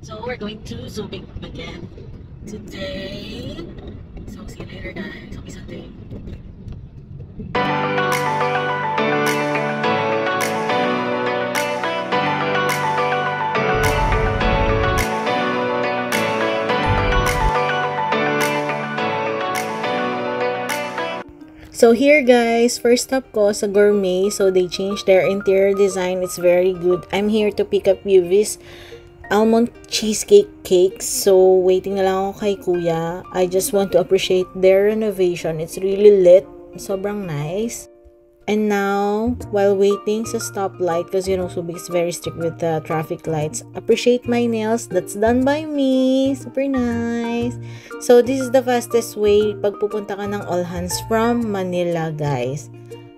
So we're going to Subic again today. So see you later guys. Happy Sunday. So here guys, first stop ko sa Gourmet. So they changed their interior design. It's very good. I'm here to pick up Yuvi's almond cheesecake cakes. So waiting na lang ako kay kuya. I just want to appreciate their renovation. It's really lit. Sobrang nice. And now, while waiting sa stoplight, because you know, Subic is very strict with the traffic lights, appreciate my nails. That's done by me. Super nice. So, this is the fastest way pag pupunta ka ng All Hands from Manila, guys.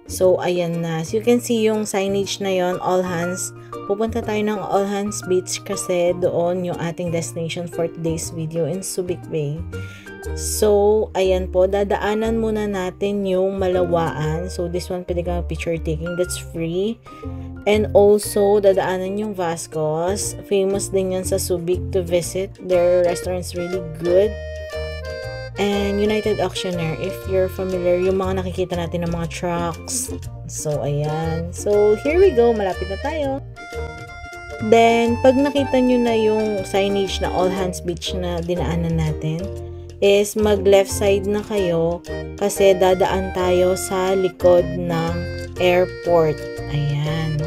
So, ayan na. So, you can see yung signage na yon, All Hands. Pupunta tayo ng All Hands Beach kasi doon yung ating destination for today's video in Subic Bay. So, ayan po, dadaanan muna natin yung Malawaan. So, this one, pwede kang picture taking. That's free. And also, dadaanan yung Vasco's. Famous din yan sa Subic to visit. Their restaurant's really good. And United Auctioneer, if you're familiar, yung mga nakikita natin ng mga trucks. So, ayan. So, here we go. Malapit na tayo. Then, pag nakita nyo na yung signage na All Hands Beach na dinaanan natin, is mag left side na kayo kasi dadaan tayo sa likod ng airport. Ayan.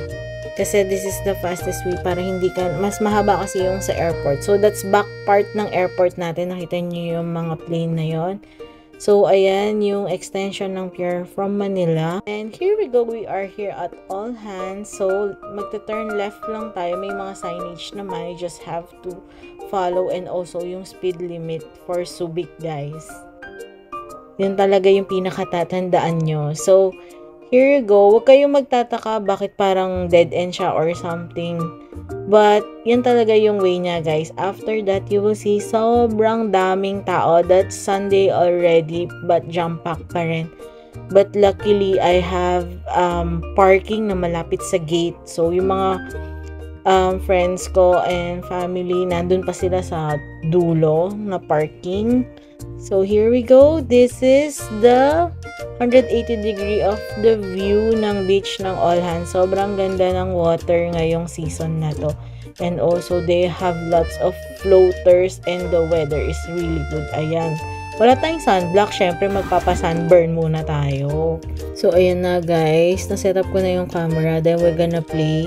Kasi this is the fastest way para hindi ka, mas mahaba kasi yung sa airport. So that's back part ng airport natin. Nakita niyo yung mga plane na yon. So ayan yung extension ng Pier from Manila. And here we go. We are here at All Hands. So magta-turn left lang tayo. May mga signage naman. You just have to follow, and also yung speed limit for Subic, guys. Yun talaga yung pinakatatandaan nyo. So, here you go. Huwag kayong magtataka bakit parang dead end siya or something. But, yan talaga yung way niya, guys. After that, you will see sobrang daming tao. That's Sunday already, but jam-pack pa rin. But luckily, I have parking na malapit sa gate. So, yung mga friends ko and family, nandun pa sila sa dulo na parking. So here we go. This is the 180 degree of the view ng beach ng All Hands. Sobrang ganda ng water ngayong season na to. And also they have lots of floaters and the weather is really good. Ayan. Wala tayong sunblock, syempre magpapa-sunburn muna tayo. So ayan na guys, na-set up ko na yung camera. Then we're gonna play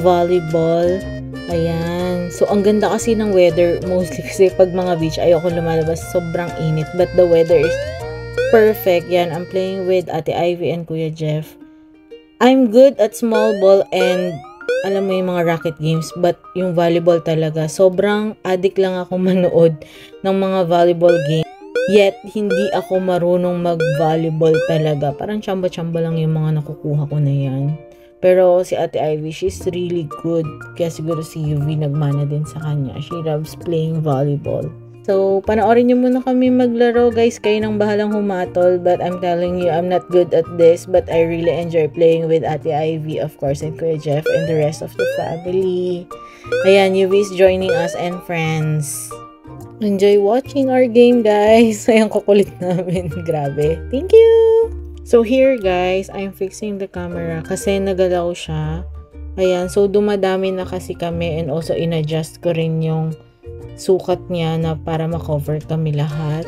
volleyball. Ayan. So, ang ganda kasi ng weather. Mostly kasi pag mga beach, ayoko lumalabas. Sobrang init. But the weather is perfect. Yan. I'm playing with Ate Ivy and Kuya Jeff. I'm good at small ball and alam mo yung mga racket games. But yung volleyball talaga, sobrang addict lang ako manood ng mga volleyball games. Yet, hindi ako marunong mag-volleyball talaga. Parang chamba-chamba lang yung mga nakukuha ko na yan. Pero si Ate Ivy, she's really good. Kaya siguro si UV nagmana din sa kanya. She loves playing volleyball. So, panoorin nyo muna kami maglaro, guys. Kayo nang bahalang humatol. But I'm telling you, I'm not good at this. But I really enjoy playing with Ate Ivy, of course, and Kuya Jeff, and the rest of the family. Ayan, UV is joining us and friends. Enjoy watching our game, guys. Ayan, kukulit namin. Grabe. Thank you! So here guys, I'm fixing the camera kasi nagalaw siya. Ayan, so dumadami na kasi kami and also in-adjust ko rin yung sukat niya na para ma-cover kami lahat.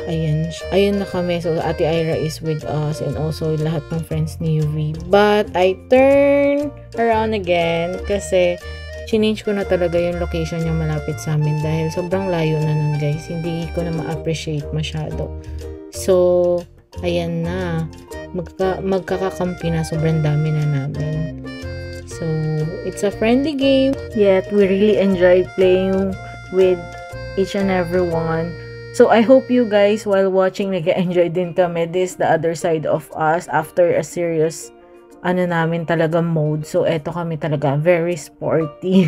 Ayan, ayun na kami. So Ate Ira is with us and also lahat ng friends ni UV. But I turn around again kasi change ko na talaga yung location niya malapit sa amin dahil sobrang layo na nun guys. Hindi ko na ma-appreciate masyado. So, ayan na. Magkakakampi na. Sobrang dami na namin. So, it's a friendly game. Yet, we really enjoy playing with each and every one. So, I hope you guys, while watching, nag-enjoy din kami. This the other side of us after a serious, namin talaga mode. So, eto kami talaga. Very sporty.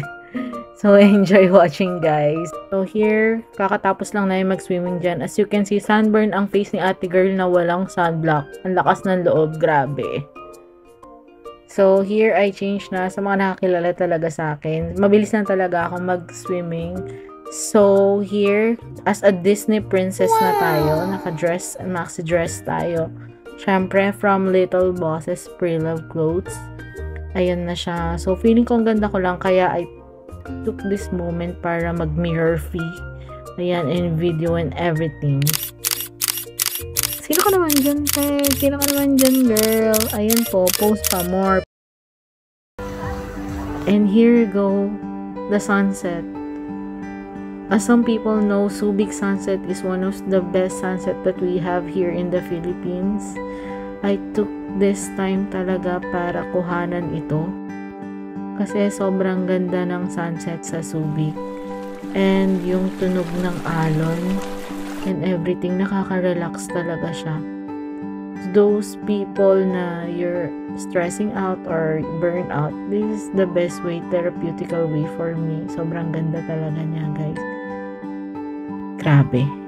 So, enjoy watching, guys. So, here, kakatapos lang na yung mag-swimming dyan. As you can see, sunburn ang face ni ate girl na walang sunblock. Ang lakas ng loob, grabe. So, here I change na sa mga nakakilala talaga sa akin. Mabilis lang talaga ako mag-swimming. So, here, as a Disney princess na tayo, naka-dress, maxi dress tayo. Syempre, from Little Bosses Pre-Love Clothes. Ayan na siya. So, feeling ko ang ganda ko lang, kaya I took this moment para mag-mirror fee. Ayan, in video and everything. Sino ka naman dyan, te? Sino ka naman dyan, girl? Ayan po, post pa more. And here you go, the sunset. As some people know, Subic Sunset is one of the best sunset that we have here in the Philippines. I took this time talaga para kuhanan ito. Kasi sobrang ganda ng sunset sa Subic. And yung tunog ng alon and everything, nakaka-relax talaga siya. Those people na you're stressing out or burn out, this is the best way, therapeutical way for me. Sobrang ganda talaga niya, guys. Grabe.